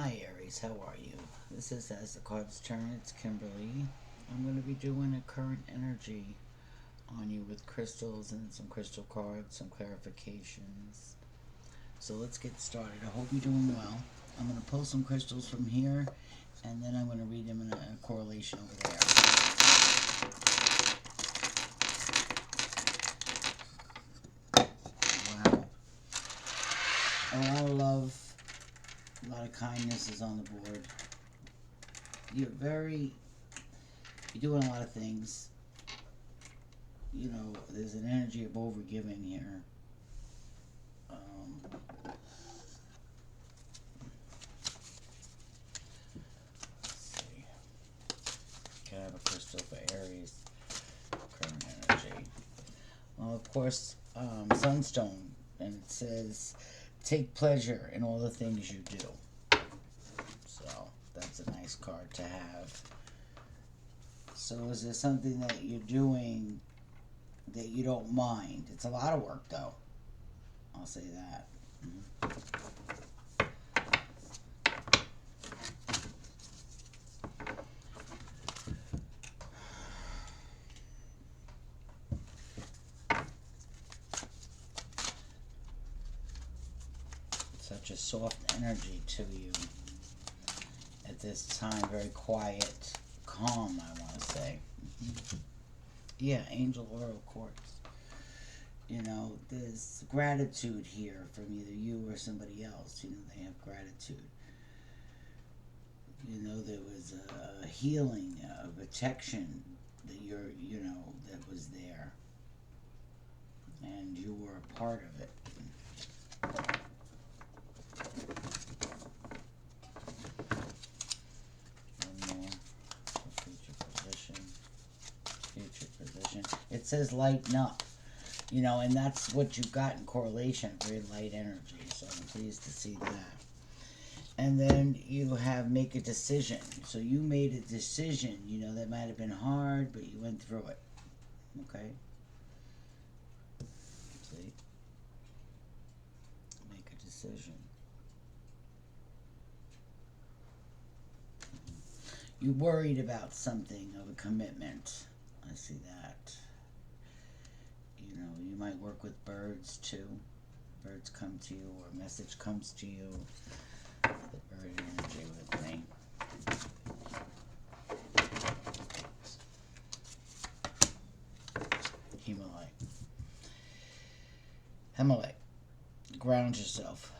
Hi Aries, how are you? This is As the Cards Turn. It's Kimberly. I'm going to be doing a current energy on you with crystals and some crystal cards, some clarifications. So let's get started. I hope you're doing well. I'm going to pull some crystals from here, and then I'm going to read them in a correlation over there. Wow. A lot of love, a lot of kindness is on the board. You're doing a lot of things. You know, there's an energy of overgiving here. Let's see. Can I have a crystal for Aries? Current energy. Well, of course, Sunstone, and it says, take pleasure in all the things you do. So, that's a nice card to have. So, is there something that you're doing that you don't mind? It's a lot of work, though. I'll say that. Such a soft energy to you at this time. Very quiet, calm, I want to say. Yeah, Angel Oral Quartz. You know, there's gratitude here from either you or somebody else. You know, they have gratitude. You know, there was a healing, a protection that that was there. And you were a part of it. One more. Future position. It says lighten up. You know, and that's what you got in correlation, very light energy. So I'm pleased to see that. And then you have make a decision. So you made a decision, you know, that might have been hard, but you went through it. Okay? See? Make a decision. You worried about something of a commitment. I see that. You know, you might work with birds too. Birds come to you, or a message comes to you. The bird energy with me. Himalaya. Ground yourself.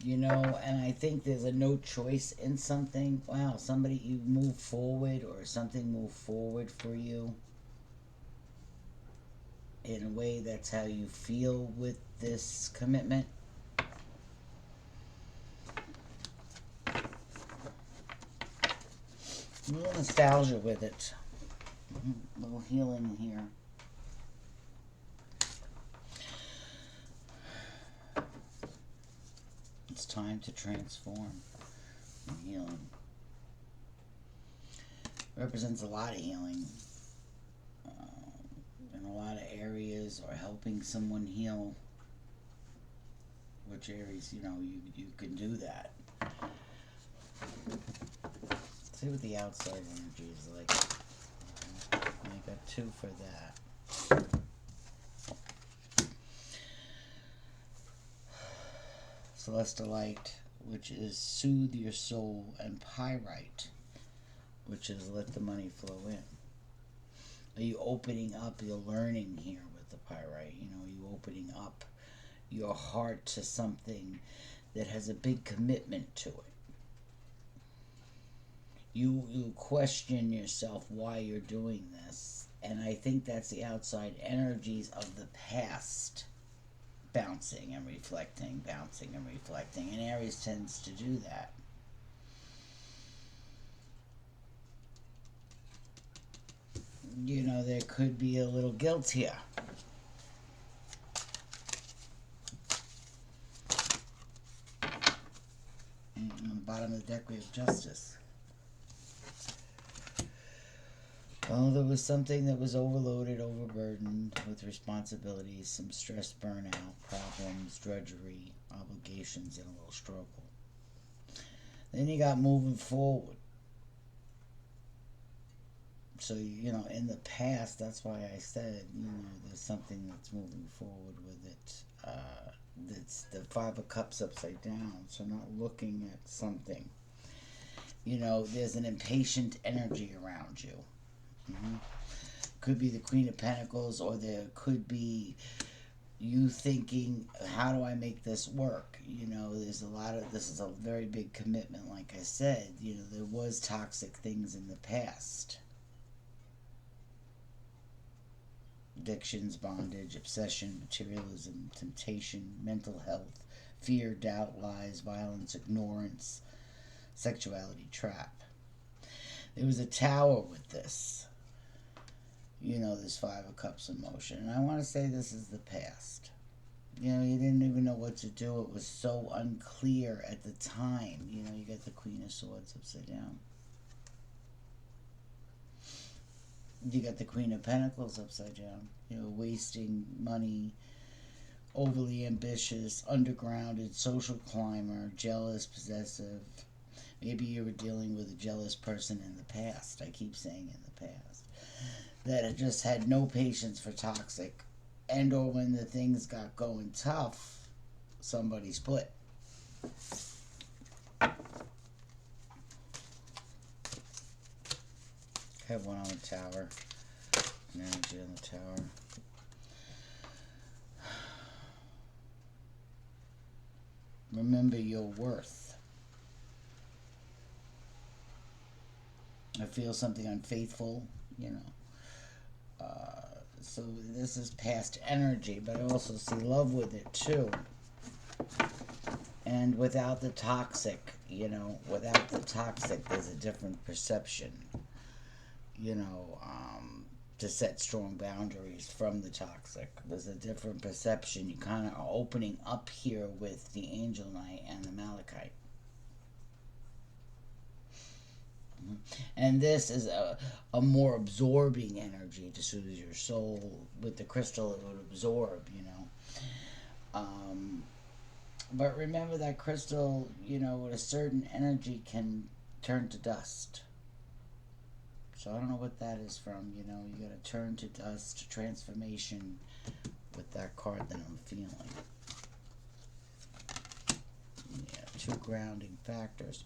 You know, and I think there's a no choice in something. Wow, somebody, you move forward, or something move forward for you. In a way, that's how you feel with this commitment. A little nostalgia with it. A little healing here. It's time to transform and healing. Represents a lot of healing in a lot of areas, or helping someone heal. Which Aries, you know, you can do that. See what the outside energy is like. I got 2 for that. Celestial Light, which is soothe your soul, and Pyrite, which is let the money flow in. Are you opening up your learning here with the Pyrite? You know, are you opening up your heart to something that has a big commitment to it? You question yourself why you're doing this, and I think that's the outside energies of the past bouncing and reflecting, and Aries tends to do that. You know, there could be a little guilt here. And on the bottom of the deck we have Justice. Oh, there was something that was overloaded, overburdened with responsibilities, some stress, burnout, problems, drudgery, obligations, and a little struggle. Then you got moving forward. So, in the past, that's why I said, there's something that's moving forward with it. That's the Five of Cups upside down. So, not looking at something. There's an impatient energy around you. Mm-hmm. Could be the Queen of Pentacles, or there could be you thinking, how do I make this work? There's a lot of, this is a very big commitment, like I said. There was toxic things in the past. Addictions, bondage, obsession, materialism, temptation, mental health, fear, doubt, lies, violence, ignorance, sexuality, trap. There was a tower with this. This Five of Cups emotion. And I want to say this is the past. You didn't even know what to do. It was so unclear at the time. You got the Queen of Swords upside down. You got the Queen of Pentacles upside down. Wasting money, overly ambitious, undergrounded, social climber, jealous, possessive. Maybe you were dealing with a jealous person in the past. I keep saying in the past. That just had no patience for toxic. And or when the things got going tough, somebody split. I have one on the tower. An energy on the tower. Remember your worth. I feel something unfaithful, so this is past energy, but I also see love with it too. And without the toxic, there's a different perception, to set strong boundaries from the toxic. There's a different perception. You kind of are opening up here with the Angel Knight and the Malachite. And this is a more absorbing energy to soothe your soul. With the crystal, it would absorb, But remember that crystal, with a certain energy can turn to dust. So I don't know what that is from, you got to turn to dust, transformation with that card that I'm feeling. Yeah, 2 grounding factors.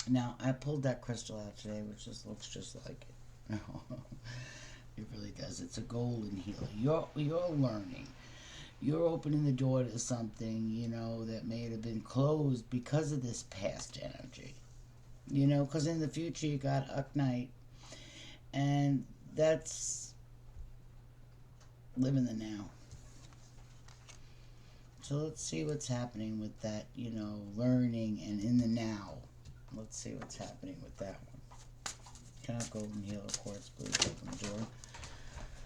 Now, I pulled that crystal out today, which just looks just like it. It really does. It's a golden healer. You're learning. You're opening the door to something, that may have been closed because of this past energy. Because in the future you got Knight, and that's living the now. So let's see what's happening with that, learning and in the now. Let's see what's happening with that one. Can I have golden healer quartz, please? Open the door.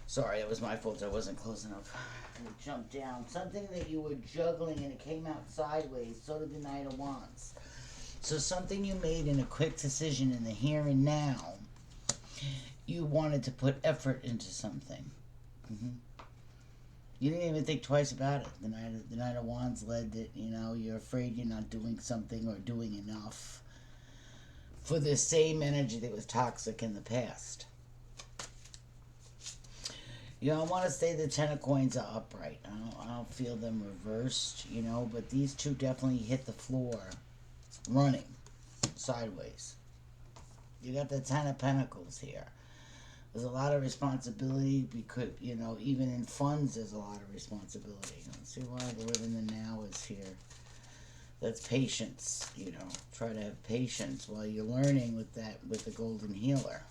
Sorry, that was my fault. I wasn't close enough. I jumped down. Something that you were juggling and it came out sideways. So did the Knight of Wands. So something you made in a quick decision in the here and now. You wanted to put effort into something. Mm-hmm. You didn't even think twice about it. The Knight of Wands led that, you're afraid you're not doing something or doing enough for the same energy that was toxic in the past. I want to say the 10 of coins are upright. I don't feel them reversed, but these two definitely hit the floor running sideways. You got the 10 of Pentacles here. There's a lot of responsibility because, even in funds there's a lot of responsibility. Let's see why the live in the now is here. That's patience, Try to have patience while you're learning with the golden healer.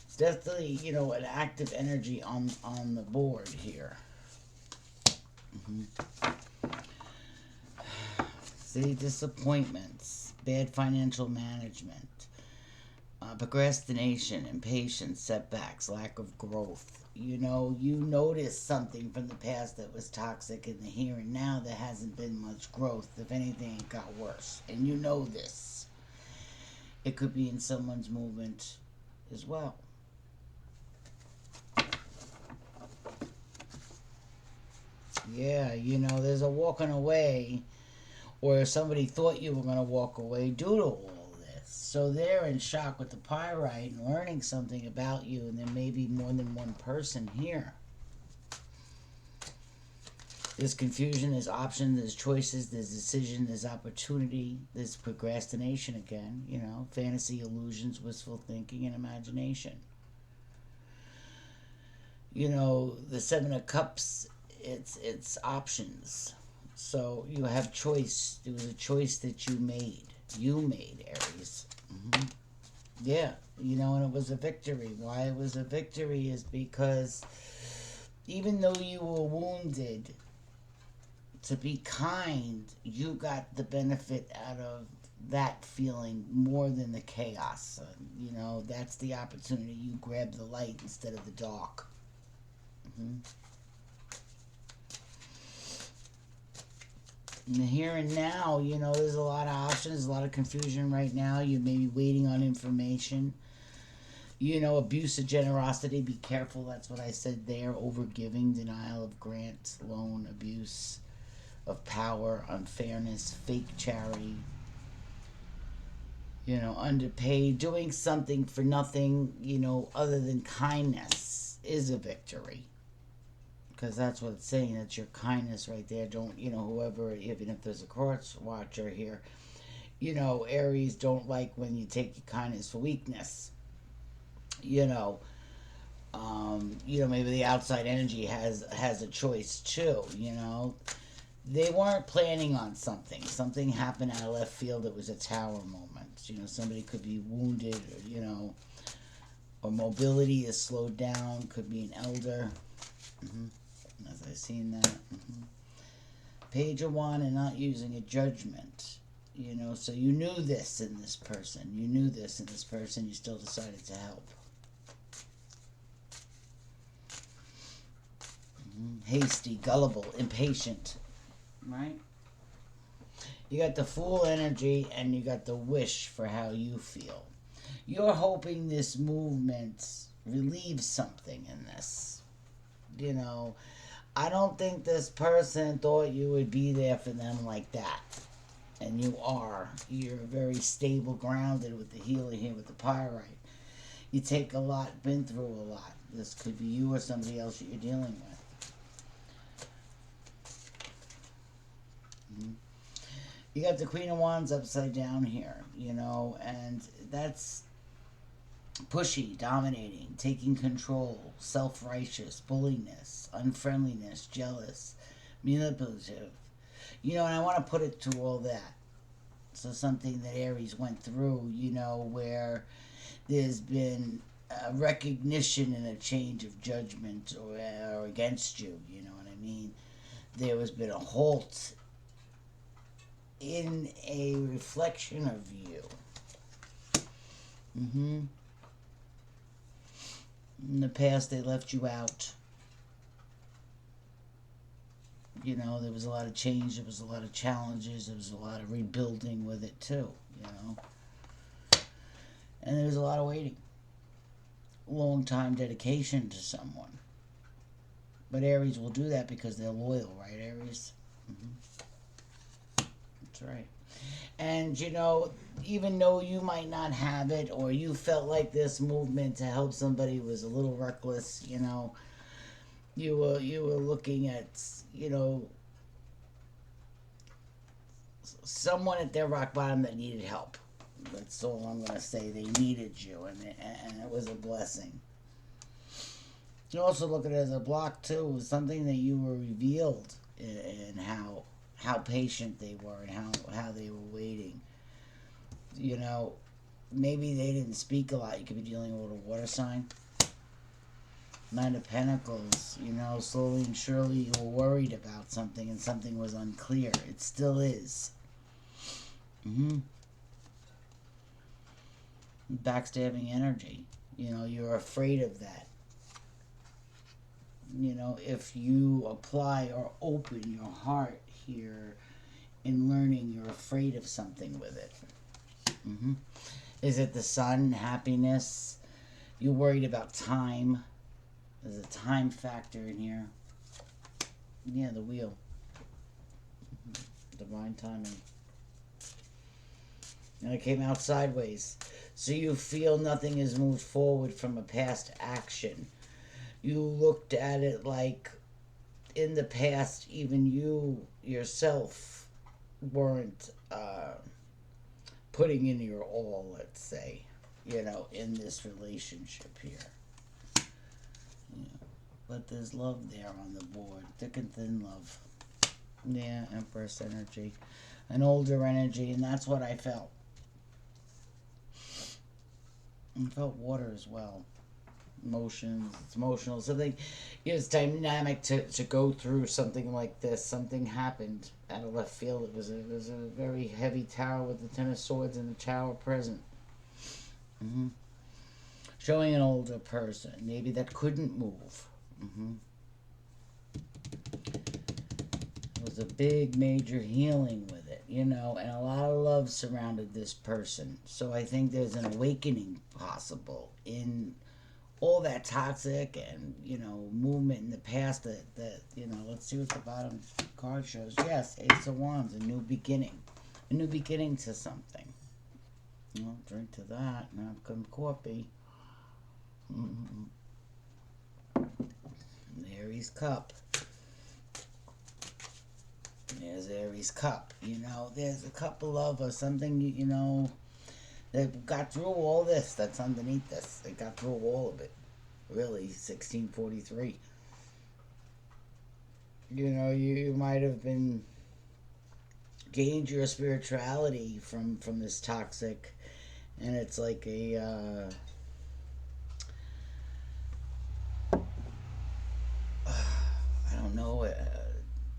It's definitely, an active energy on the board here. See, disappointments, bad financial management, procrastination, impatience, setbacks, lack of growth. You notice something from the past that was toxic in the here and now. There hasn't been much growth. If anything, it got worse. And this. It could be in someone's movement, as well. Yeah, you know, there's a walking away, or somebody thought you were going to walk away due to all this. So they're in shock with the pyrite and learning something about you, and there may be more than one person here. There's confusion, there's options, there's choices, there's decision, there's opportunity, there's procrastination again, you know, fantasy, illusions, wistful thinking, and imagination. You know, the Seven of Cups, it's options. So you have choice. It was a choice that you made. You made, Aries. Yeah, you know, and it was a victory. Why it was a victory is because even though you were wounded, to be kind, you got the benefit out of that feeling more than the chaos. You know, that's the opportunity. You grab the light instead of the dark. In the here and now, you know, there's a lot of options, a lot of confusion right now. You may be waiting on information. You know, abuse of generosity, be careful. That's what I said there. Overgiving, denial of grants, loan, abuse of power, unfairness, fake charity. You know, underpaid, doing something for nothing, you know, other than kindness is a victory. Because that's what it's saying. That's your kindness right there. Don't, you know, whoever, even if there's a cross watcher here, you know, Aries don't like when you take your kindness for weakness. You know, maybe the outside energy has a choice too. You know, they weren't planning on something. Something happened out of left field. It was a tower moment. You know, somebody could be wounded. Or, you know, or mobility is slowed down. Could be an elder. As I seen that. Page of Wand and not using a judgment. You know, so you knew this in this person. You knew this in this person. You still decided to help. Hasty, gullible, impatient. Right? You got the Fool energy and you got the wish for how you feel. You're hoping this movement relieves something in this. You know, I don't think this person thought you would be there for them like that. And you are. You're very stable, grounded with the healer here with the pyrite. You take a lot, been through a lot. This could be you or somebody else that you're dealing with. You got the Queen of Wands upside down here, you know, and that's pushy, dominating, taking control, self-righteous, bulliness, unfriendliness, jealous, manipulative. You know, and I want to put it to all that. So something that Aries went through, you know, where there's been a recognition and a change of judgment or against you, you know what I mean? There has been a halt in a reflection of you. In the past, they left you out. You know, there was a lot of change, there was a lot of challenges, there was a lot of rebuilding with it too, you know. And there was a lot of waiting. Long time dedication to someone. But Aries will do that because they're loyal, right, Aries? That's right. And, you know, even though you might not have it or you felt like this movement to help somebody was a little reckless, you know, you were looking at, you know, someone at their rock bottom that needed help. That's all I'm going to say. They needed you, and it was a blessing. You also look at it as a block, too. It was something that you were revealed in how patient they were and how they were waiting. You know, maybe they didn't speak a lot. You could be dealing with a water sign. Nine of Pentacles, you know, slowly and surely you were worried about something and something was unclear. It still is. Backstabbing energy. You know, you're afraid of that. You know, if you apply or open your heart here in learning, you're afraid of something with it. Is it the sun, happiness? You're worried about time. There's a time factor in here. Yeah, the wheel. Divine timing. And it came out sideways. So you feel nothing has moved forward from a past action. You looked at it like in the past, even you yourself weren't putting in your all, let's say, you know, in this relationship here. Yeah. But there's love there on the board. Thick and thin love. Yeah, Empress energy. An older energy, and that's what I felt. I felt water as well. Emotions, it's emotional. Something, you know, it's dynamic to go through something like this. Something happened out of left field. It was a very heavy tower with the Ten of Swords and the tower present. Mm-hmm. Showing an older person, maybe that couldn't move. Mm-hmm. It was a big, major healing with it, you know, and a lot of love surrounded this person. So I think there's an awakening possible in all that toxic and, you know, movement in the past that you know, let's see what the bottom card shows. Yes, Ace of Wands, a new beginning. A new beginning to something. Well, drink to that. Now come coffee. Mm-hmm. Aries Cup. There's Aries Cup. You know, there's a couple of something, you know, that got through all this. That's underneath this. They got through all of it. Really, 1643. You know, you might have been gained your spirituality from this toxic, and it's like a I don't know,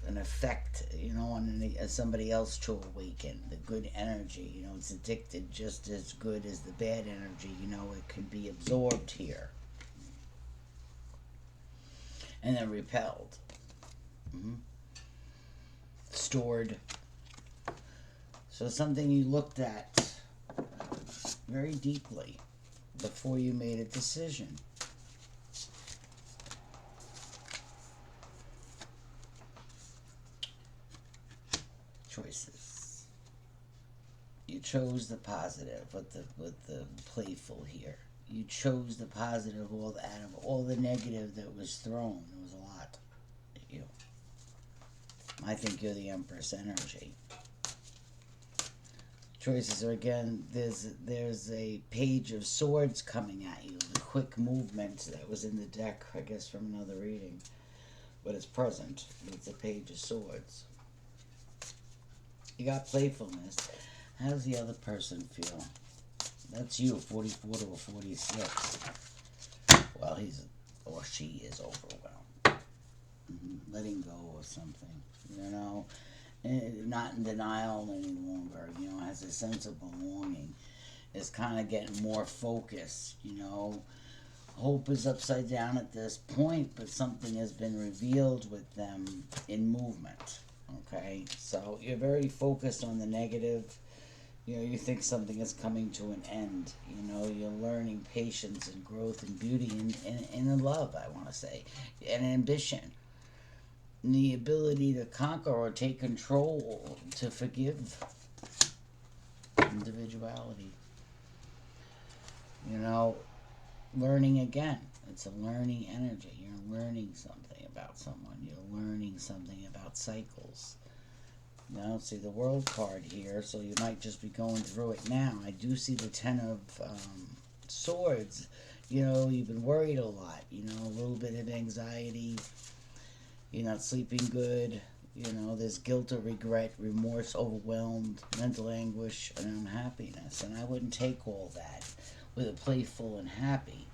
an effect, you know, on somebody else to awaken the good energy. You know, it's addicted just as good as the bad energy. You know, it can be absorbed here and then repelled. Mm-hmm. Stored. So something you looked at very deeply before you made a decision. Choices. You chose the positive with the playful here. You chose the positive out of all the negative that was thrown. There was a lot at you. I think you're the Empress energy. Choices are, again, there's a Page of Swords coming at you. The quick movement that was in the deck, I guess, from another reading. But it's present. It's a Page of Swords. You got playfulness. How does the other person feel? That's you, 44 to a 46. Well, he's or she is overwhelmed. Letting go of something, you know. Not in denial any longer, you know, has a sense of belonging. Is kind of getting more focused, you know. Hope is upside down at this point, but something has been revealed with them in movement. Okay, so you're very focused on the negative. You know, you think something is coming to an end. You know, you're learning patience and growth and beauty and in love, I want to say, and ambition. And the ability to conquer or take control, to forgive. Individuality. You know, learning again. It's a learning energy. You're learning something about someone. You're learning something about cycles. You know, see the World card here, so you might just be going through it now. I do see the Ten of Swords. You know, you've been worried a lot. You know, a little bit of anxiety. You're not sleeping good. You know, there's guilt or regret, remorse, overwhelmed, mental anguish, and unhappiness. And I wouldn't take all that with a playful and happy,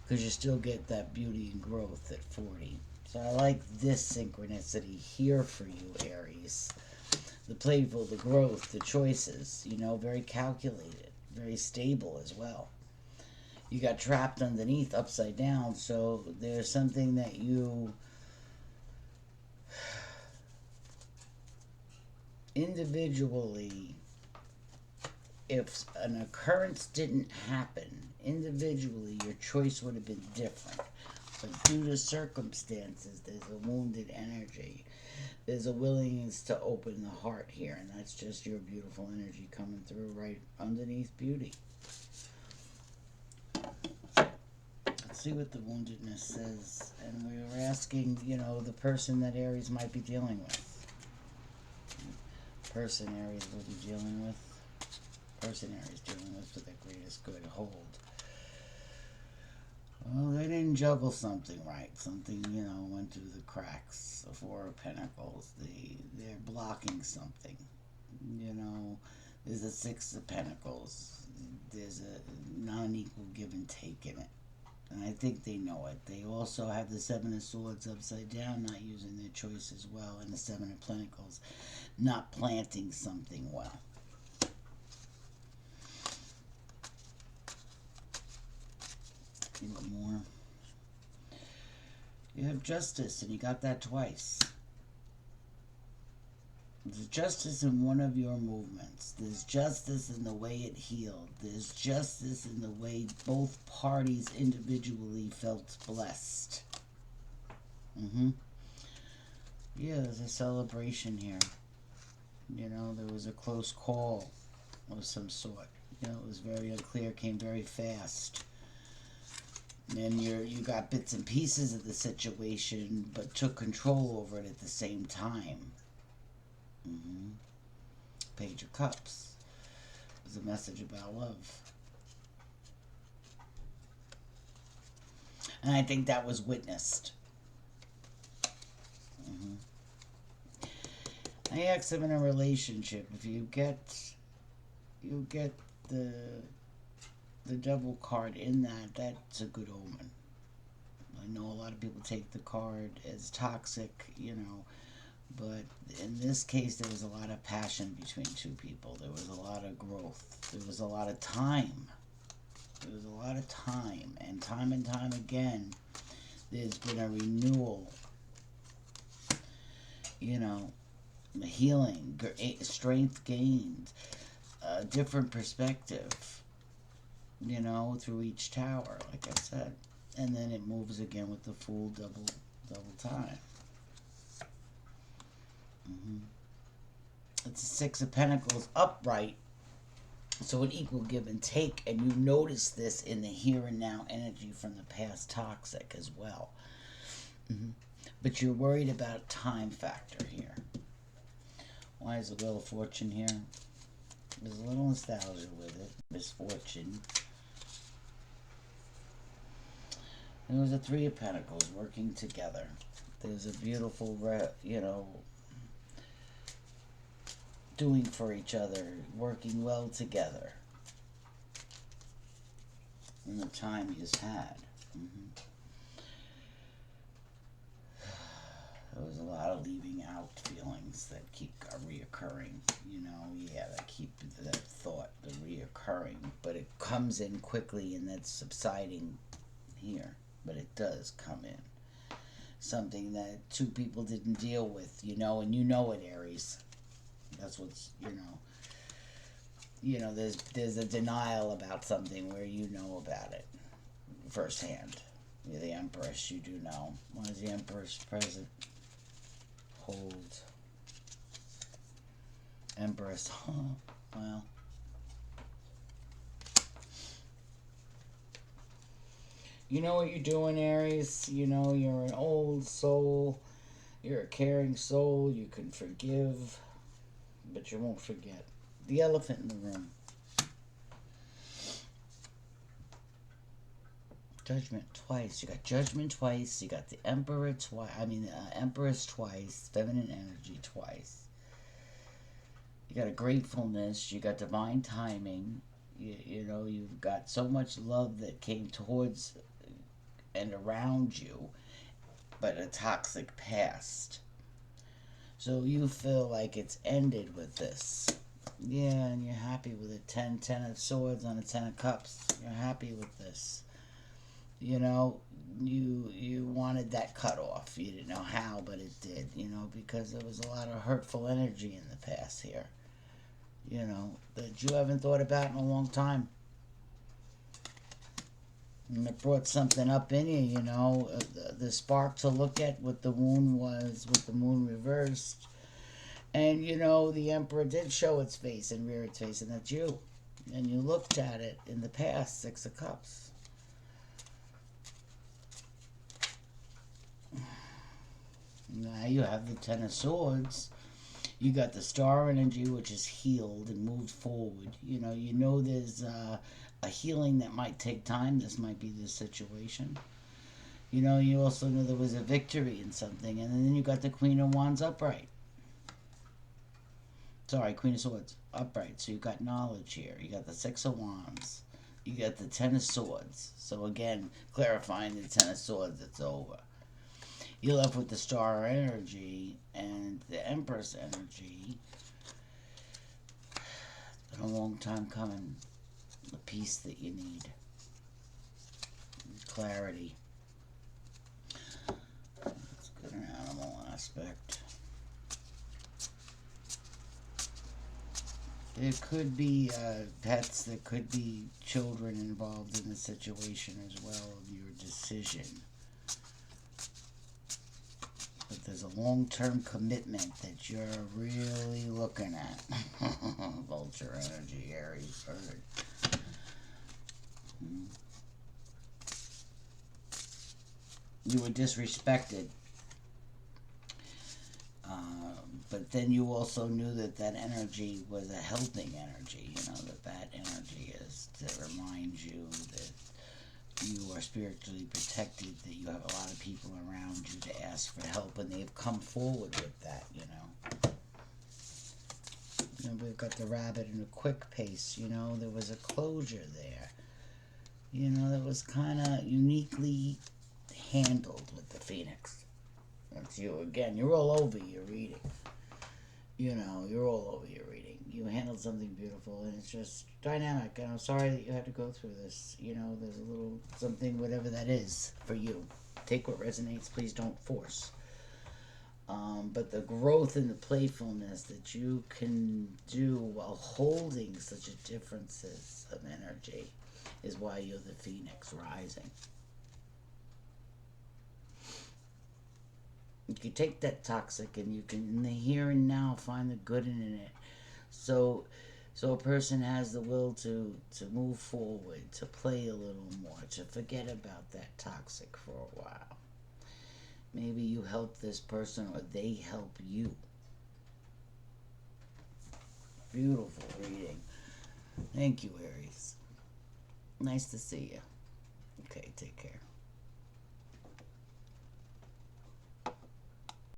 because you still get that beauty and growth at 40. So I like this synchronicity here for you, Aries. The playful, the growth, the choices, you know, very calculated, very stable as well. You got trapped underneath, upside down, so there's something that you individually if an occurrence didn't happen, individually, your choice would have been different. But due to circumstances, there's a wounded energy. There's a willingness to open the heart here, and that's just your beautiful energy coming through right underneath beauty. Let's see what the woundedness says. And we were asking, you know, the person that Aries might be dealing with. Person Aries will be dealing with. Person Aries dealing with for their greatest good. Hold. Well, they didn't juggle something right. Something, you know, went through the cracks. The Four of Pentacles. They're blocking something. You know, there's a Six of Pentacles. There's a non-equal give and take in it. And I think they know it. They also have the Seven of Swords upside down, not using their choice as well. And the Seven of Pentacles, not planting something well. You got more. You have justice, and you got that twice. There's justice in one of your movements. There's justice in the way it healed. There's justice in the way both parties individually felt blessed. Yeah, there's a celebration here. You know, there was a close call of some sort. You know, it was very unclear, came very fast. And you got bits and pieces of the situation, but took control over it at the same time. Page of Cups. It was a message about love. And I think that was witnessed. I ask them in a relationship, if you get the Devil card in that, that's a good omen. I know a lot of people take the card as toxic, you know, but in this case there was a lot of passion between two people. There was a lot of growth. There was a lot of time. There was a lot of time. And time again, there's been a renewal. You know, healing, strength gained, a different perspective, you know, through each tower, like I said. And then it moves again with the Fool double time. It's a Six of Pentacles upright, so an equal give and take, and you notice this in the here and now energy from the past toxic as well. But you're worried about time factor here. Why is the Wheel of Fortune here? There's a little nostalgia with it. Misfortune. There was a Three of Pentacles working together. There's a beautiful, you know, doing for each other, working well together. And the time he's had. There was a lot of leaving out feelings that keep reoccurring, you know, that keep that thought, the reoccurring, but it comes in quickly and that's subsiding here, but it does come in. Something that two people didn't deal with, you know, and you know it, Aries. That's what's, you know, there's a denial about something where you know about it firsthand. You're the Empress, you do know. Why is the Empress present? Hold. Empress. Well. You know what you're doing, Aries. You know, you're an old soul. You're a caring soul. You can forgive. But you won't forget. The elephant in the room. Judgment twice. You got Judgment twice. You got the Emperor twice. Empress twice. Feminine energy twice. You got a gratefulness. You got divine timing. You know, you've got so much love that came towards and around you, but a toxic past. So you feel like it's ended with this. Yeah, and you're happy with it. 10 of Swords on a 10 of Cups. You're happy with this. You know, you wanted that cut off. You didn't know how, but it did, you know, because there was a lot of hurtful energy in the past here. you know, that you haven't thought about in a long time. And it brought something up in you, you know, the spark to look at what the moon was, with the moon reversed. And, you know, the Emperor did show its face and rear its face, and that's you. And you looked at it in the past, Six of Cups. Now you have the Ten of Swords. You got the Star energy, which is healed and moved forward. You know there's a healing that might take time. This might be the situation. You know, you also know there was a victory in something. And then you got the Queen of Wands upright. Sorry, Queen of Swords upright. So you got knowledge here. You got the Six of Wands. You got the Ten of Swords. So again, clarifying the Ten of Swords, it's over. You're left with the Star energy and the Empress energy. It's been a long time coming. The peace that you need. Clarity. Let's get an animal aspect. There could be pets, there could be children involved in the situation as well, of your decision. But there's a long-term commitment that you're really looking at. Vulture energy, Aries, bird. You were disrespected. But then you also knew that that energy was a helping energy. You know, that energy is to remind you that you are spiritually protected, that you have a lot of people around you to ask for help, and they've come forward with that, you know. And we've got the rabbit in a quick pace, you know. There was a closure there. You know, that was kind of uniquely handled with the Phoenix. That's you again. You're all over your reading. You know, you're all over your reading. You handled something beautiful, and it's just dynamic. And I'm sorry that you had to go through this. You know, there's a little something, whatever that is, for you. Take what resonates. Please don't force. But the growth and the playfulness that you can do while holding such a differences of energy is why you're the Phoenix rising. You can take that toxic and you can, in the here and now, find the good in it. So a person has the will to move forward, to play a little more, to forget about that toxic for a while. Maybe you help this person or they help you. Beautiful reading. Thank you, Aries. Nice to see you. Okay, take care.